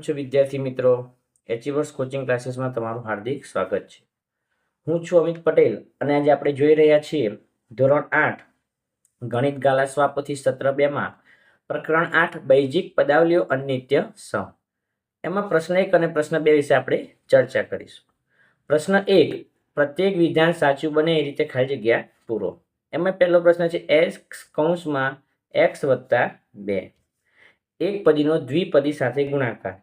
છો વિદ્યાર્થી મિત્રો? એચિવર્સ કોચિંગ ક્લાસીસમાં તમારું હાર્દિક સ્વાગત છે. હું છું અમિત પટેલ અને આજે આપણે જોઈ રહ્યા છીએ ધોરણ 8 ગણિત ગાલા સ્વાપોથી સત્ર 2 માં પ્રકરણ 8 બૈજિક પદાવલીઓ અને નિત્ય સમ. એમાં પ્રશ્ન 1 અને પ્રશ્ન 2 વિશે આપણે ચર્ચા કરીશું. પ્રશ્ન 1, પ્રત્યેક વિધાન સાચું બને એ રીતે ખાલી જગ્યા પૂરો. એમાં પહેલો પ્રશ્ન છે x કૌંસમાં x વત્તા 2. એક પદીનો દ્વિપદી સાથે ગુણાકાર.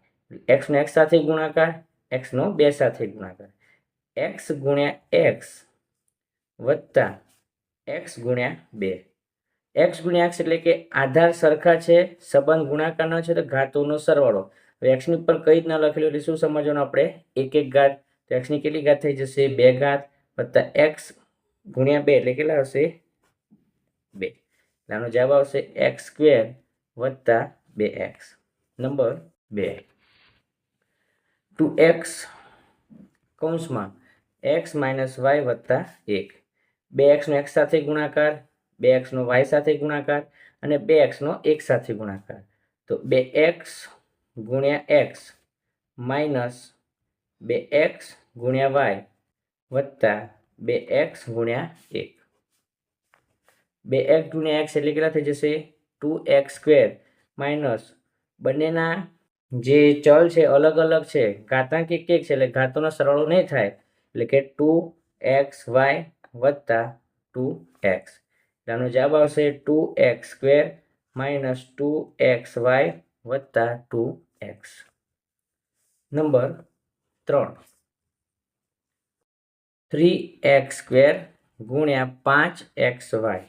x નો x સાથે ગુણાકાર, x નો 2 સાથે ગુણાકાર. x ગુણ્યા x વત્તા x ગુણ્યા 2. x ગુણ્યા x એટલે કે આધાર સરખા છે, સંબંધ ગુણાકારનો છે તો ઘાતોનો સરવાળો. હવે x ની ઉપર કઈ જ ના લખેલું એટલે શું સમજવાનું આપણે? એક ઘાત. તો x ની કેટલી ઘાત થઈ જશે? 2 ઘાત વત્તા x ગુણ્યા 2 એટલે કેટલા આવશે? 2. આનો જવાબ આવશે x² વત્તા 2x. નંબર 2. 2x કૌંસમાં x માઇનસ y વત્તા 1. 2x નો x સાથે ગુણાકાર, 2x નો y સાથે ગુણાકાર અને 2x નો 1 સાથે ગુણાકાર. તો 2x ગુણ્યા x માઇનસ 2x ગુણ્યા y વત્તા 2x ગુણ્યા 1. 2x ગુણ્યા x એટલે કેટલા થઈ જશે? 2x² માઇનસ બંનેના જે ચલ છે અલગ અલગ છે, ઘાતાંક એક છે એટલે ઘાતોનો સરવાળો નહીં થાય એટલે કે 2xy વત્તા 2x. આનો જવાબ આવશે 2x² માઇનસ 2xy વત્તા 2x. નંબર 3, 3x² ગુણ્યા 5xy.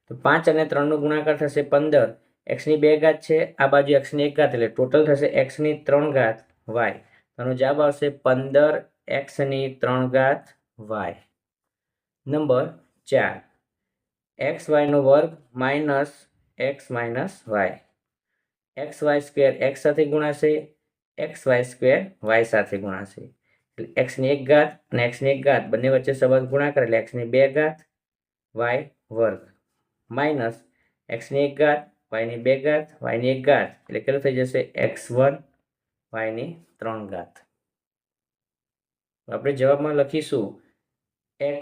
તો 5 અને 3 નો ગુણાકાર થશે 15. x ની 2 ઘાત છે, આ બાજુ x ની 1 ઘાત એટલે ટોટલ થશે x ની 3 ઘાત y. આનો જવાબ આવશે 15x ની 3 ઘાત y. નંબર 4, xy નો વર્ગ minus x minus y. xy² x સાથે ગુણાશે, xy² y સાથે ગુણાશે. x ની 1 ઘાત અને x ની 1 ઘાત બંને વચ્ચે સંબંધ ગુણાકાર એટલે x ની 2 ઘાત y વર્ગ માઇનસ x ની 1 ઘાત y ની 2 ઘાત y ની 1 ઘાત એટલે કેટલું થઈ જશે? x1 y ની 3 ઘાત. આપણે જવાબમાં લખીશું x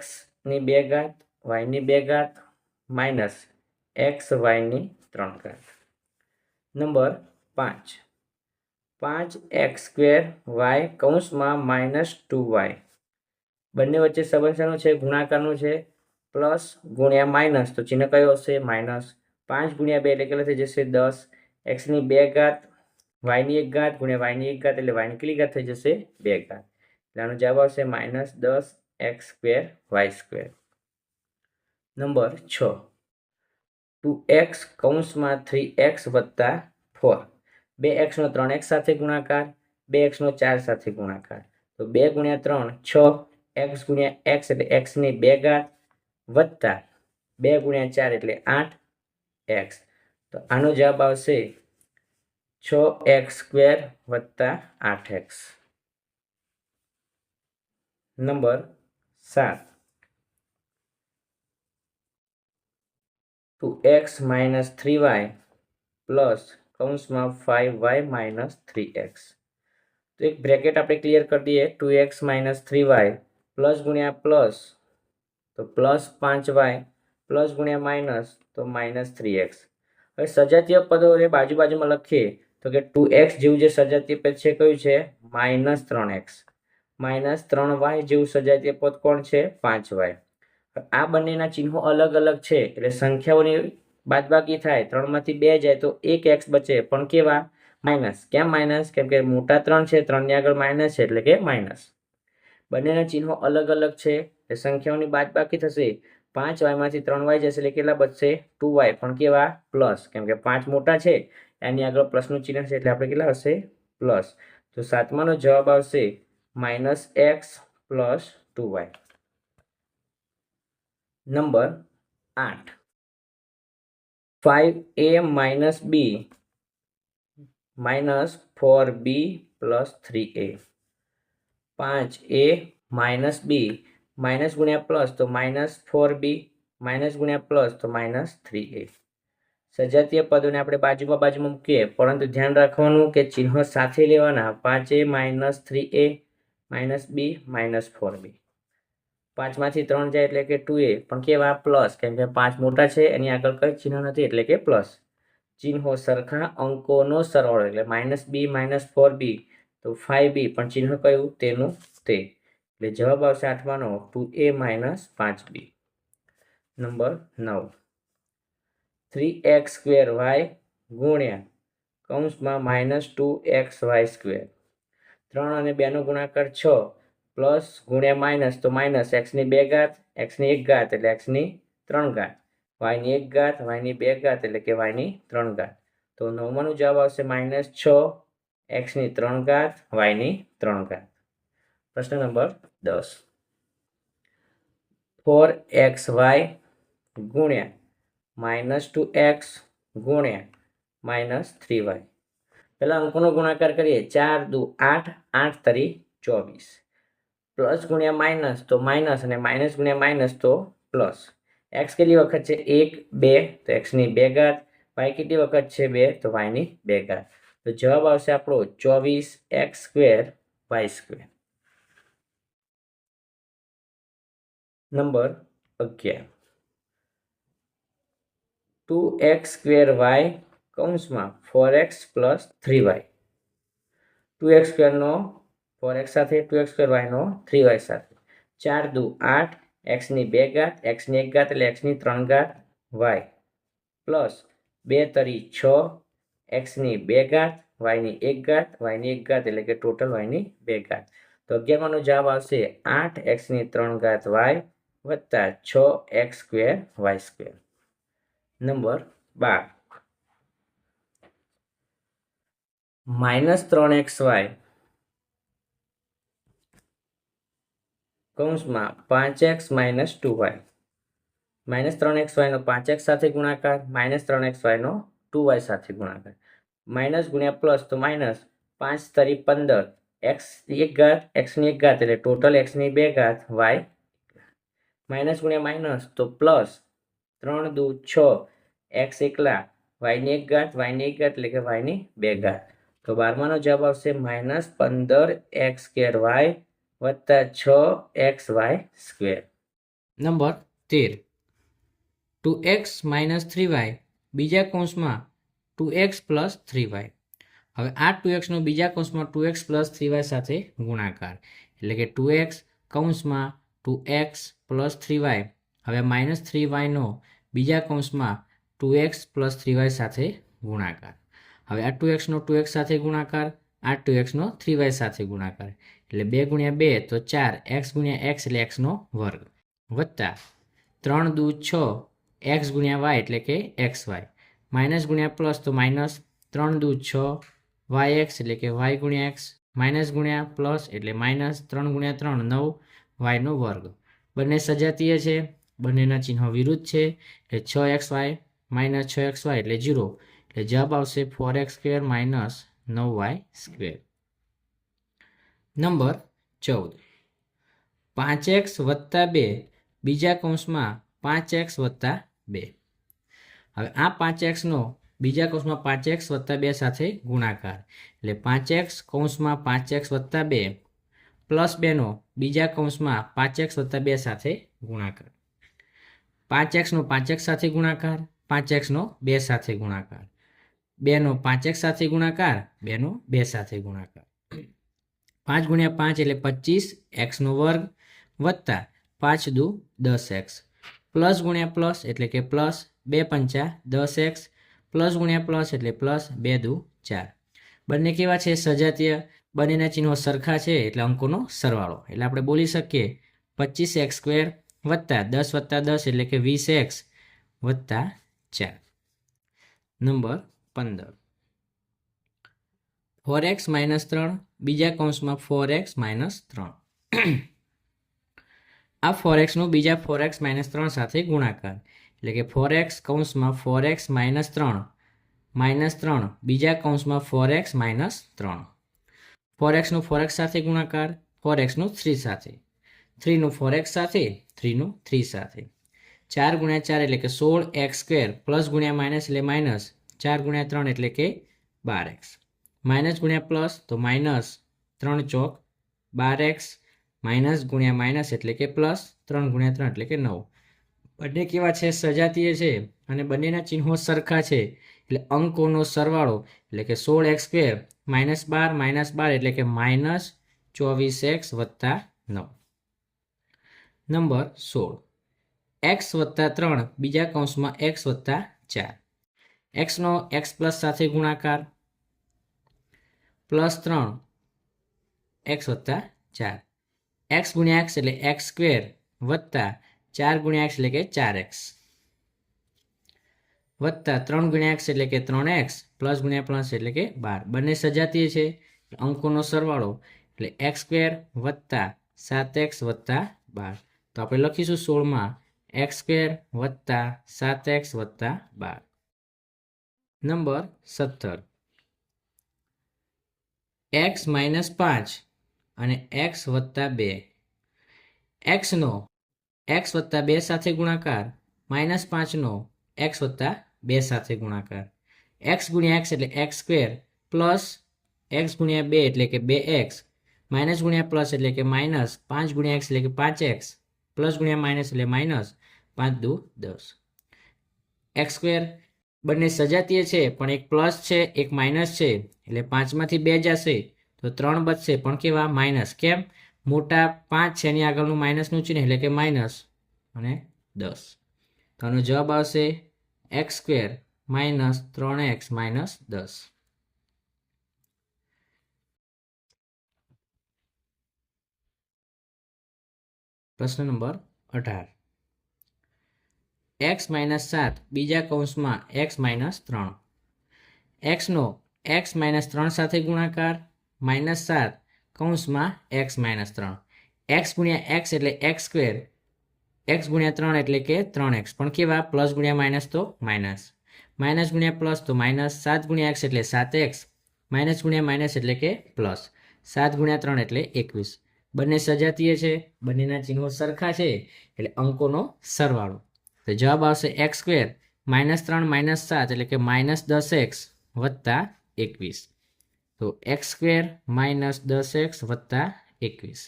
ની 2 ઘાત y ની 2 ઘાત માઇનસ x y ની 3 ઘાત. નંબર 5, 5x² y કૌંસમાં માઇનસ 2y. બંને વચ્ચે સંબંધ શાનો છે? ગુણાકારનો છે. પ્લસ ગુણ્યા માઇનસ તો ચિહ્ન કયો હશે? માઇનસ. 5 ગુણ્યા 2 એટલે કેટલા થઈ જશે? 10. x ની 2 ઘાત y ની 1 ઘાત ગુણ્યા y ની 1 ઘાત એટલે y ની કેટલી ઘાત થઈ જશે? 2 ઘાત. એટલે આનો જવાબ આવશે minus 10x² y². Number 6, 2x કૌંસમાં 3x વત્તા 4. 2x નો 3x સાથે ગુણાકાર, 2x નો 4 સાથે ગુણાકાર. તો 2 ગુણ્યા 3 6, x ગુણ્યા x એટલે x ની 2 ઘાત વત્તા 2 ગુણ્યા 4 એટલે 8x. તો આનો જવાબ આવશે 6x² વત્તા 8x. Number 7, 2x minus 3y plus કૌંસમાં 5y માઇનસ 3x. તો એક બ્રેકેટ આપણે ક્લિયર કરી દઈએ. 2x માઇનસ 3y પ્લસ ગુણ્યા પ્લસ તો પ્લસ 5y પ્લસ ગુણ્યા માઇનસ તો માઇનસ 3x. હવે સજાતીય પદોને બાજુમાં લખીએ તો કે 2x જેવું જે સજાતીય પદ છે કયું છે? Minus 3x. માઇનસ 3y જેવું સજાતીય પદ કોણ છે? 5y. આ બંનેના ચિહ્નો અલગ અલગ છે એટલે સંખ્યાઓની બાદબાકી થાય, 3 માંથી 2 જાય તો 1x બચે, પણ કેવા? માઇનસ. કેમ માઇનસ? કેમ કે મોટા 3 છે, 3 ની આગળ માઇનસ છે એટલે કે માઇનસ. બંનેના ચિહ્નો અલગ અલગ છે એટલે સંખ્યાઓની બાદબાકી થશે. 5y માંથી 3y જશે એટલે કેટલા બચશે? 2y, પણ કેવા? પ્લસ. કેમ કે 5 મોટા છે એની આગળ પ્લસનું ચિહ્ન છે એટલે આપણે કેટલા હશે? પ્લસ. તો 7માનો જવાબ આવશે minus x plus 2y. Number 8, 5a minus b minus 4b plus 3a. 5a minus b minus ગુણ્યા પ્લસ તો માઇનસ 4b માઇનસ ગુણ્યા પ્લસ તો માઇનસ 3a. સજાતીય પદોને આપણે બાજુમાં મૂકીએ, પરંતુ ધ્યાન રાખવાનું કે ચિહ્નો સાથે લેવાના. 5a - 3a - b - 4b. 5 માંથી 3 જાય એટલે કે 2a, પણ કેવા પ્લસ, કેમ કે 5 મોટા છે એની આગળ કઈ ચિહ્ન નથી એટલે કે પ્લસ. ચિહ્નો સરખા, અંકોનો સરવાળો એટલે -b - 4b, તો 5b, પણ ચિહ્ન કયું? તેનું તે. એટલે જવાબ આવશે 8માનો 2a - 5b. નંબર 9, 3x² ગુણ્યા -2xy². 3 અને 2 નો ગુણાકાર 6, પ્લસ ગુણ્યા માઇનસ તો માઇનસ x² x1 એટલે x3, y1 y2 એટલે કે y3. તો 9માનો જવાબ આવશે -6 x3 y3. પ્રશ્ન નંબર 10, 4xy ગુણ્યા -2x ગુણ્યા -3y. પહેલા અંકોનો ગુણાકાર કરીએ. 4 દુ 8, 8 તરી 24. પ્લસ ગુણ્યા માઇનસ તો માઇનસ, અને માઇનસ ગુણ્યા માઇનસ તો પ્લસ. એક્સ કેટલી વખત છે? 1 2, તો x2. વાય કેટલી વખત છે? 2, તો y2. તો જવાબ આવશે આપણો 24x² y². Number 11, 2x² y 4x + 3y. 2x² નો 4x સાથે, 2x² y નો 3y સાથે. 4 દુ 8, x2 x1 એટલે x3 y, પ્લસ 2 તરી 6, x2 y1 એટલે કે ટોટલ y2. તો 11માનો જવાબ આવશે 8x3 y વત્તા 6x² y². Number 12, -3xy 5x - 2y. -3xy નો 5x સાથે ગુણાકાર, -3xy નો 2y સાથે ગુણાકાર. માઇનસ ગુણ્યા પ્લસ તો માઇનસ, 5 તરી 15, x1 એટલે ટોટલ x2 y. માઇનસ ગુણ્યા માઇનસ તો પ્લસ, 3 દુ 6, x1 y1 એટલે કે y2. તો 12માનો જવાબ આવશે -15x² y વત્તા 6xy². નંબર 13, 2x - 3y બીજા કૌંસમાં 2x + 3y. હવે આ 2x નો બીજા કૌંસમાં 2x + 3y સાથે ગુણાકાર, એટલે કે 2x કૌંસમાં 2x + 3y. હવે -3y નો બીજા કૌંસમાં 2x + 3y સાથે ગુણાકાર. હવે આ 2x નો 2x સાથે ગુણાકાર, આ 2x નો 3y સાથે ગુણાકાર, એટલે 2 × 2 તો 4, x × x એટલે x2, વત્તા 3 દુ 6, x × y એટલે કે xy. માઇનસ ગુણ્યા પ્લસ તો માઇનસ, 3 દુ 6, yx એટલે કે y × x, માઇનસ ગુણ્યા પ્લસ એટલે માઇનસ, 3 × 3 9, y². બંને સજાતીય છે, બંનેના ચિહ્નો વિરુદ્ધ છે, એટલે 6xy - 6xy એટલે 0. એટલે જવાબ આવશે 4x² - 9y². નંબર 14, 5x + 2 બીજા કૌંસમાં 5x + 2. હવે આ 5x નો બીજા કૌંસમાં 5x + 2 સાથે ગુણાકાર, એટલે 5x કૌંસમાં 5x + 2 પ્લસ 2 નો બીજા કૌંસમાં 5x + 2 સાથે ગુણાકાર. 5x નો 5x સાથે ગુણાકાર, 5x નો 2 સાથે ગુણાકાર, 2 નો 5x સાથે ગુણાકાર, 2 નો 2 સાથે ગુણાકાર. 5 × 5 એટલે 25x² વત્તા 5 દુ 10x, પ્લસ ગુણ્યા પ્લસ એટલે કે પ્લસ 2 × 10x, પ્લસ ગુણ્યા પ્લસ એટલે પ્લસ 2 દુ 4. બંને કેવા છે? સજાતીય. બંનેના ચિહ્નો સરખા છે એટલે અંકોનો સરવાળો. એટલે આપણે બોલી શકીએ 25x² વત્તા 10 વત્તા 10 એટલે કે 20x વત્તા 4. નંબર 15, 4x - 3 બીજા કૌંસમાં 4x - 3. આ 4x નું બીજા 4x - 3 સાથે ગુણાકાર, એટલે કે 4x કૌંસમાં 4x - 3 -3 બીજા કૌંસમાં 4x - 3. 4x નું 4x સાથે ગુણાકાર, 4x નું 3 સાથે, 3 નું 4x સાથે, 3 નું 3 સાથે. 4 ગુણ્યા 4 એટલે કે 16x² પ્લસ ગુણ્યા માઇનસ એટલે માઇનસ 4 ગુણ્યા 3 એટલે કે 12x માઇનસ ગુણ્યા પ્લસ તો માઇનસ 3 ચોક 12x માઇનસ ગુણ્યા માઇનસ એટલે કે પ્લસ 3 ગુણ્યા 3 એટલે કે 9 બંને કેવા છે સજાતીય છે અને બંનેના ચિહ્નો સરખા છે એટલે અંકોનો સરવાળો એટલે કે 16x² માઇનસ 12 એટલે કે માઇનસ 24x વત્તા 9 નંબર 16 x વત્તા 3 બીજા કૌંસમાં x વત્તા 4 x નો x પ્લસ સાથે ગુણાકાર પ્લસ 3 x વત્તા 4 x ગુણ્યા x એટલે x² વત્તા 4 ગુણ્યા x એટલે કે 4x વત્તા 3 ગુણ્યા x એટલે કે 3x પ્લસ ગુણ્યા પ્લસ એટલે કે 12 બંને સજાતીય છે અંકોનો સરવાળો એટલે x² વત્તા 7x વત્તા 12 તો આપણે લખીશું 16 માં x² વત્તા 7x વત્તા 12 નંબર 17 x માઇનસ 5 અને x વત્તા 2 x નો x વત્તા 2 સાથે ગુણાકાર માઇનસ 5 નો x વત્તા 2 સાથે ગુણાકાર x ગુણ્યા x એટલે x² પ્લસ x ગુણ્યા 2 એટલે કે 2x માઇનસ ગુણ્યા પ્લસ એટલે કે માઇનસ 5 ગુણ્યા x એટલે કે 5x પ્લસ ગુણ્યા માઇનસ એટલે માઇનસ 5 દુ 10 x² બંને સજાતીય છે પણ એક પ્લસ છે એક માઇનસ છે એટલે 5 માંથી 2 જશે તો 3 બચશે પણ કેવા માઇનસ કેમ મોટા 5 છે એની આગળનું માઇનસનું ચિહ્ન એટલે કે માઇનસ અને 10 તો આનો જવાબ આવશે x² માઇનસ 3x માઇનસ 10 પ્રશ્ન નંબર 18 x માઇનસ 7 બીજા કૌંસમાં x માઇનસ 3 x નો x માઇનસ 3 સાથે ગુણાકાર માઇનસ 7 કૌંસમાં x માઇનસ 3 x ગુણ્યા x એટલે x² x ગુણ્યા 3 એટલે કે 3x પણ કેવા પ્લસ ગુણ્યા માઇનસ તો માઇનસ માઇનસ ગુણ્યા પ્લસ તો માઇનસ 7 ગુણ્યા x એટલે 7x માઇનસ ગુણ્યા માઇનસ એટલે કે પ્લસ 7 ગુણ્યા 3 એટલે 21 બંને સજાતીય છે બંનેના ચિહ્નો સરખા છે એટલે અંકોનો સરવાળો તો જવાબ આવશે x² માઇનસ 3 માઇનસ 7 એટલે કે માઇનસ 10x વત્તા 21 તો x² માઇનસ 10x વત્તા 21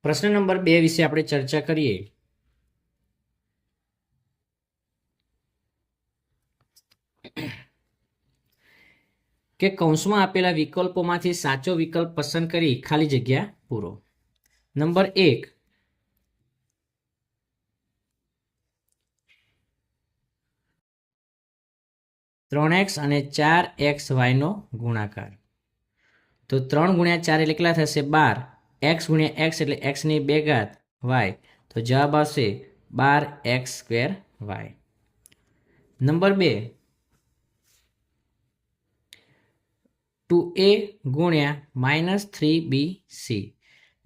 પ્રશ્ન નંબર 2 વિશે આપણે ચર્ચા કરીએ કે કૌંસમાં આપેલા વિકલ્પોમાંથી સાચો વિકલ્પ પસંદ કરી ખાલી જગ્યા પૂરો નંબર 1 3x અને 4xy નો ગુણાકાર તો 3 ગુણ્યા 4 એટલે કેટલા થશે 12 x ગુણ્યા x એટલે x ની 2 ઘાત y તો જવાબ આવશે 12x² y નંબર 2 2a ગુણ્યા માઇનસ 3bc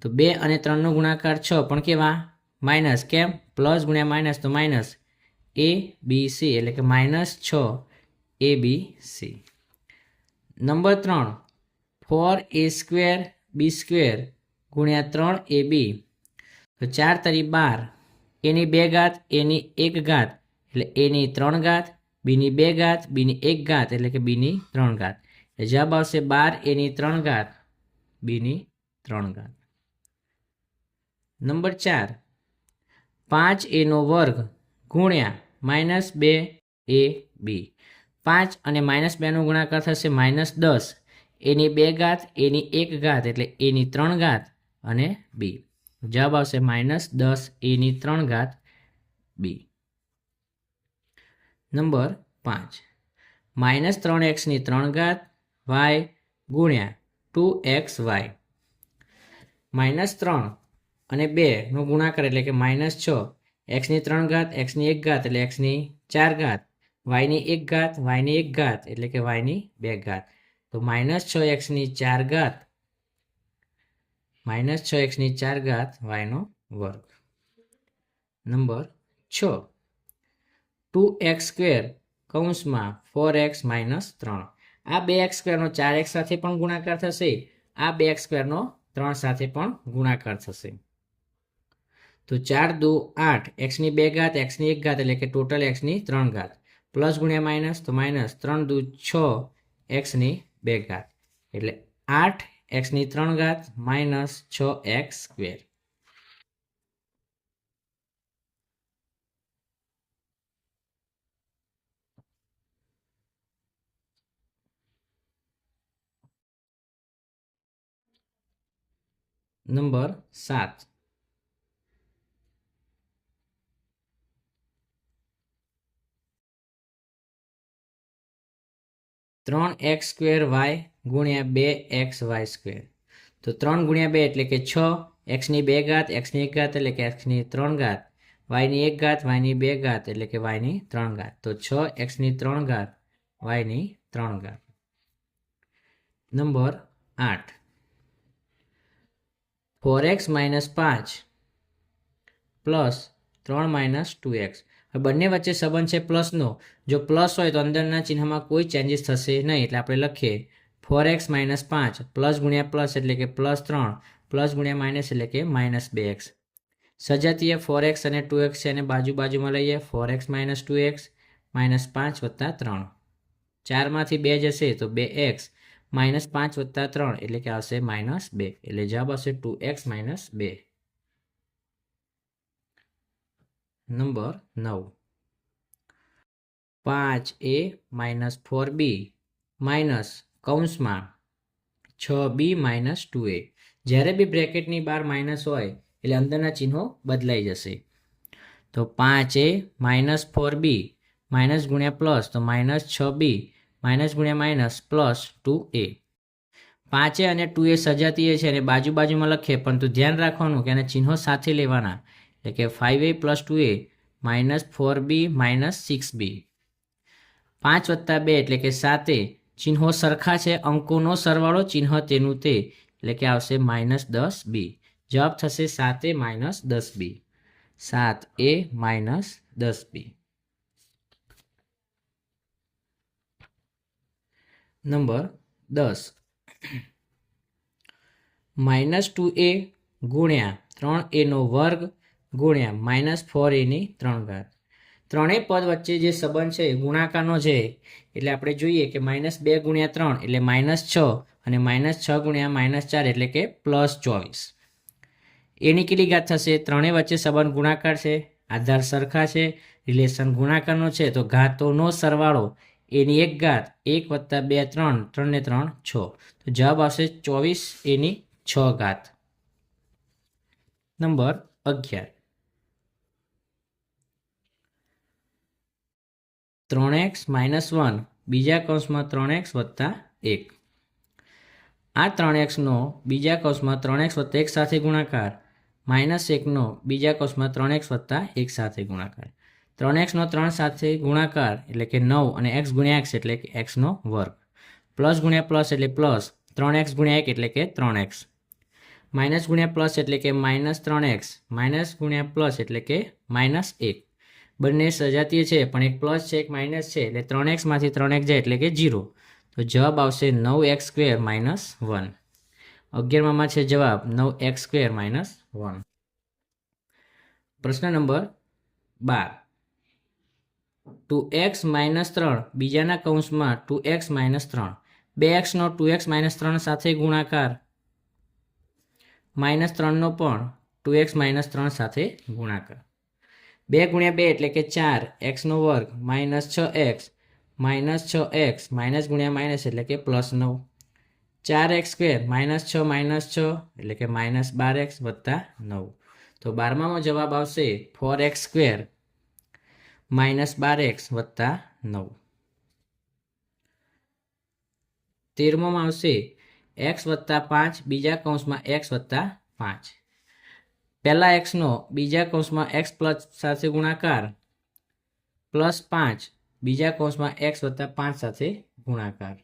તો 2 અને 3 નો ગુણાકાર 6 પણ કેવા માઇનસ કેમ પ્લસ ગુણ્યા માઇનસ તો માઇનસ abc એટલે કે minus 6 abc number 3 4a² b² ગુણ્યા 3ab તો 4 તરી 12 એની 2 ઘાત એની 1 ઘાત એટલે એની 3 ઘાત બીની 2 ઘાત બીની 1 ઘાત એટલે કે બીની 3 ઘાત જવાબ આવશે 12 એની 3 ઘાત બીની 3 ઘાત નંબર 4 5a નો વર્ગ ગુણ્યા માઇનસ 2ab 5 અને માઇનસ 2 નો ગુણાકાર થશે માઇનસ 10 એની 2 ઘાત એની 1 ઘાત એટલે એની 3 ઘાત અને b જવાબ આવશે માઇનસ 10 એની 3 ઘાત b નંબર 5 માઇનસ 3x ની 3 ઘાત y ગુણ્યા 2xy માઇનસ 3 અને 2 નો ગુણાકાર એટલે કે માઇનસ 6 x ની 3 ઘાત x ની 1 ઘાત એટલે x ની 4 ઘાત y ની 1 ઘાત y ની 1 ઘાત એટલે કે y ની 2 ઘાત તો માઇનસ 6x ની 4 ઘાત માઇનસ 6x ની 4 ઘાત y નો વર્ગ નંબર 6 2x² કૌંસમાં 4x માઇનસ 3 આ 2x² નો 4x સાથે પણ ગુણાકાર થશે આ 2x² નો 3 સાથે પણ ગુણાકાર થશે તો 4 દુ 8, એક્સની 2 ઘાત, એક્સની 1 ઘાત એટલે કે ટોટલ એક્સની 3 ઘાત, પ્લસ ગુણ્યા માઇનસ તો માઇનસ 3 દુ 6, એક્સની 2 ઘાત એટલે 8 એક્સની 3 ઘાત minus 6x square. Number 7. 3x square y ગુણ્યા 2xy સ્ક્વેર. તો 3 ગુણ્યા 2 એટલે કે 6, એક્સની 2 ઘાત, એક્સની 1 ઘાત એટલે કે એક્સની 3 ઘાત, વાયની 1 ઘાત, વાયની 2 ઘાત એટલે કે વાયની 3 ઘાત. તો 6 એક્સની 3 ઘાત, વાયની 3 ઘાત. Number 8. 4x minus 5 plus 3 minus 2x. બંને વચ્ચે સંબંધ છે પ્લસનો. જો પ્લસ હોય તો અંદરના ચિહ્નમાં કોઈ ચેન્જીસ થશે નહીં, એટલે આપણે લખીએ 4x માઇનસ 5 પ્લસ ગુણ્યા પ્લસ એટલે કે પ્લસ 3 પ્લસ ગુણ્યા માઇનસ એટલે કે માઇનસ 2x. સજાતીય 4x અને 2x છે એને બાજુમાં લઈએ. 4x માઇનસ 2x માઇનસ 5 વત્તા 3. 4માંથી 2 જશે તો 2x માઇનસ 5 વત્તા 3 એટલે કે આવશે માઇનસ 2. એટલે જવાબ આવશે 2x minus 2. Number 9. 5a minus 4b minus કૌંસમાં 6b માઇનસ 2a. જ્યારે બી બ્રેકેટની બહાર માઇનસ હોય એટલે અંદરના ચિહ્નો બદલાઈ જશે. તો 5a માઇનસ 4b માઇનસ ગુણ્યા પ્લસ તો માઇનસ 6b માઇનસ ગુણ્યા માઇનસ પ્લસ 2a. 5a અને 2a સજાતીય છે અને બાજુમાં લખીએ, પરંતુ ધ્યાન રાખવાનું કે એના ચિહ્નો સાથે લેવાના. એટલે કે 5a plus 2a minus 4b minus 6b. 5 વત્તા 2 એટલે કે 7a. ચિહ્નો સરખા છે, અંકોનો સરવાળો ચિહ્ન તેનું તે એટલે કે આવશે માઇનસ 10b. જવાબ થશે 7a minus 10b. 7a minus 10b. Number 10. Minus 2a ગુણ્યા 3a નો વર્ગ ગુણ્યા માઇનસ 4a ની 3 ઘાત. ત્રણેય પદ વચ્ચે જે સંબંધ છે ગુણાકારનો છે, એટલે આપણે જોઈએ કે માઇનસ 2 ગુણ્યા 3 એટલે માઇનસ 6 અને માઇનસ 6 ગુણ્યા માઇનસ 4 એટલે કે પ્લસ 24. એની કેટલી ઘાત થશે? ત્રણેય વચ્ચે સંબંધ ગુણાકાર છે, આધાર સરખા છે, રિલેશન ગુણાકારનો છે, તો ઘાતોનો સરવાળો એની 1 ઘાત 1 વત્તા 2 3, 3 ને 3 6. તો જવાબ આવશે 24 એની 6 ઘાત. નંબર 11. 3x માઇનસ 1 બીજા કૌંસમાં 3x વત્તા 1. આ 3x નો બીજા કૌંસમાં 3x વત્તા 1 સાથે ગુણાકાર, માઇનસ 1 નો બીજા કૌંસમાં 3x વત્તા 1 સાથે ગુણાકાર. 3x નો 3 સાથે ગુણાકાર એટલે કે 9 અને x ગુણ્યા x એટલે કે x નો વર્ગ. પ્લસ ગુણ્યા પ્લસ એટલે પ્લસ 3x ગુણ્યા 1 એટલે કે 3x. માઇનસ ગુણ્યા પ્લસ એટલે કે માઇનસ 3x. માઇનસ ગુણ્યા પ્લસ એટલે કે માઇનસ 1. બંને સજાતીય છે પણ એક પ્લસ છે એક માઇનસ છે, એટલે 3x માંથી 3x જાય એટલે કે 0. તો જવાબ આવશે 9x સ્ક્વેર માઇનસ 1. 11માં છે જવાબ 9x સ્ક્વેર માઇનસ 1. પ્રશ્ન નંબર 12. 2x માઇનસ 3 બીજાના કૌંસમાં 2x માઇનસ 3. 2x નો 2x માઇનસ 3 સાથે ગુણાકાર, માઇનસ 3 નો પણ 2x માઇનસ 3 સાથે ગુણાકાર. 2 ગુણ્યા 2 એટલે કે 4 x નો વર્ગ minus 6x minus 6x minus ગુણ્યા માઇનસ એટલે કે પ્લસ 9. 4x સ્ક્વેર માઇનસ 6 એટલે કે માઇનસ 12x વત્તા 9. તો 12માં જવાબ આવશે 4x સ્ક્વેર માઇનસ 12x વત્તા 9. 13માં આવશે x વત્તા 5 બીજા કૌંસમાં x વત્તા 5. પહેલા x નો બીજા કૌંસમાં x પ્લસ સાથે ગુણાકાર, પ્લસ 5 બીજા કૌંસમાં x વત્તા 5 સાથે ગુણાકાર.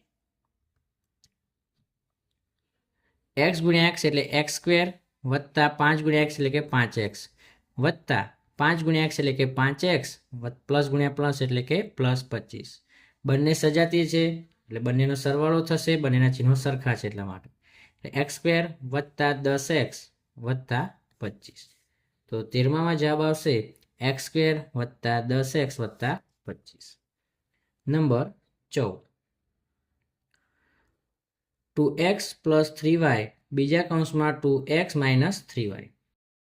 x ગુણ્યા x એટલે x સ્ક્વેર વત્તા 5 ગુણ્યા x એટલે કે 5x વત્તા 5 ગુણ્યા x એટલે કે 5x પ્લસ ગુણ્યા પ્લસ એટલે કે પ્લસ 25. બંને સજાતીય છે એટલે બંનેનો સરવાળો થશે, બંનેના ચિહ્નો સરખા છે એટલા માટે. x સ્ક્વેર વત્તા 10x વત્તા 25. તો 13માં જવાબ આવશે એક્સ સ્ક્વેર વત્તા 10x વત્તા 25. નંબર 14 2x પ્લસ 3y બીજા કૌંસમાં 2x માઇનસ 3y.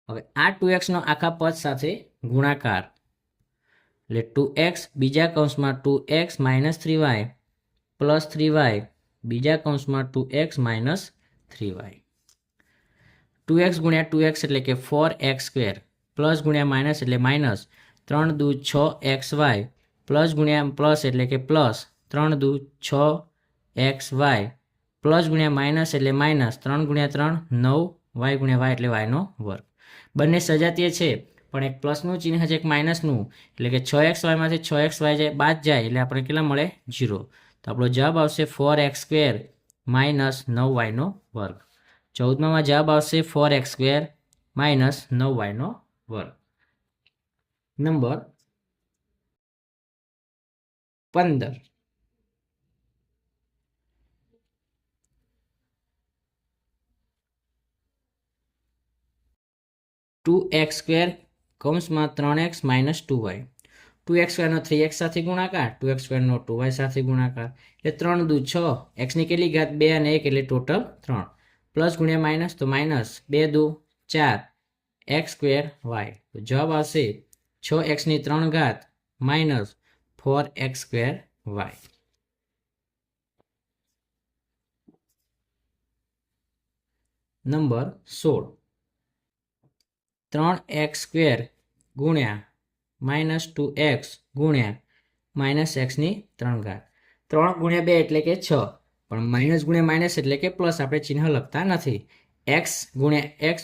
હવે આ 2x નો આખા પદ સાથે ગુણાકાર એટલે 2x બીજા કૌંસમાં 2x minus 3y plus 3y બીજા કૌંસમાં 2x માઇનસ 3y. 2x ગુણ્યા 2x એટલે કે 4x સ્ક્વેર પ્લસ ગુણ્યા માઇનસ એટલે માઇનસ 3 દુ 6xy પ્લસ ગુણ્યા પ્લસ એટલે કે પ્લસ 3 દુ 6xy પ્લસ ગુણ્યા માઇનસ એટલે માઇનસ 3 ગુણ્યા 3 9y ગુણ્યા y એટલે yનો વર્ગ. બંને સજાતીય છે પણ એક પ્લસનું ચિહ્ન છે એક માઇનસનું એટલે કે 6xy માંથી 6xy બાદ જાય એટલે આપણે કેટલા મળે 0. તો આપણો જવાબ આવશે 4x સ્ક્વેર માઇનસ 9yનો વર્ગ. 14માં જવાબ આવશે 4x સ્ક્વેર માઇનસ 9yનો વર્ગ. નંબર 15 2x સ્ક્વેર કૌંસમાં 3x minus 2y. 2x સ્ક્વેરનો 3x સાથે ગુણાકાર 2x સ્ક્વેરનો 2y સાથે ગુણાકાર એટલે 3 દુ 6 x ની કેટલી ઘાત 2 અને 1 એટલે ટોટલ 3 પ્લસ ગુણ્યા માઇનસ તો માઇનસ 2 દુ 4 x સ્ક્વેર y. તો જવાબ આવશે 6x ની 3 ઘાત minus 4x square y. Number 16 3x square ગુણ્યા માઇનસ 2x ગુણ્યા માઇનસ x ની 3 ઘાત. 3 ગુણ્યા 2 એટલે કે 6 પણ માઇનસ ગુણ્યા માઇનસ એટલે કે પ્લસ આપણે ચિહ્ન લખતા નથી. x ગુણ્યા x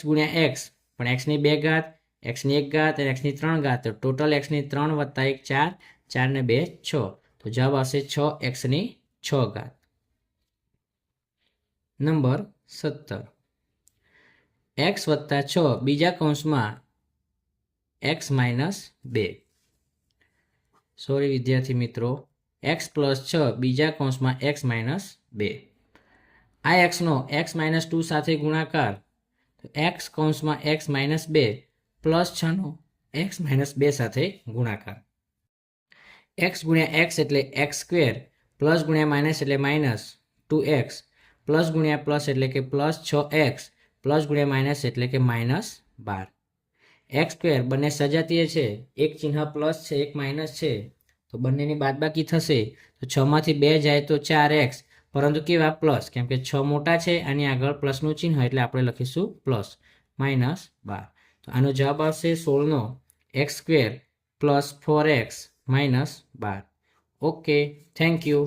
પણ x ની 2 ઘાત x ની 1 ઘાત અને x ની 3 ઘાત તો ટોટલ x ની 3 વત્તા 1 4 4 ને 2 6 તો જવાબ આવશે 6x ની 6 ઘાત. નંબર 17 x વત્તા 6 બીજા કૌંસમાં x માઇનસ 2. સોરી વિદ્યાર્થી મિત્રો, x પ્લસ 6 બીજા કૌંસમાં x માઇનસ 2. આ xનો x માઇનસ 2 સાથે ગુણાકાર તો x કૌંસમાં x માઇનસ 2 પ્લસ 6નો x માઇનસ 2 સાથે ગુણાકાર. x ગુણ્યા x એટલે x સ્ક્વેર પ્લસ ગુણ્યા માઇનસ એટલે માઇનસ 2x પ્લસ ગુણ્યા પ્લસ એટલે કે પ્લસ 6x પ્લસ ગુણ્યા માઇનસ એટલે કે માઇનસ 12. x સ્ક્વેર બંને સજાતીય છે, એક ચિહ્ન પ્લસ છે એક માઇનસ છે તો બંનેની બાદબાકી થશે તો 6 માંથી 2 જાય તો 4x પરંતુ કેવા પ્લસ, કેમ કે 6 મોટા છે આની આગળ પ્લસનું ચિહ્ન એટલે આપણે લખીશું પ્લસ માઇનસ 12. તો આનો જવાબ આવશે 16નો x square plus 4x minus 12. Okay, thank you.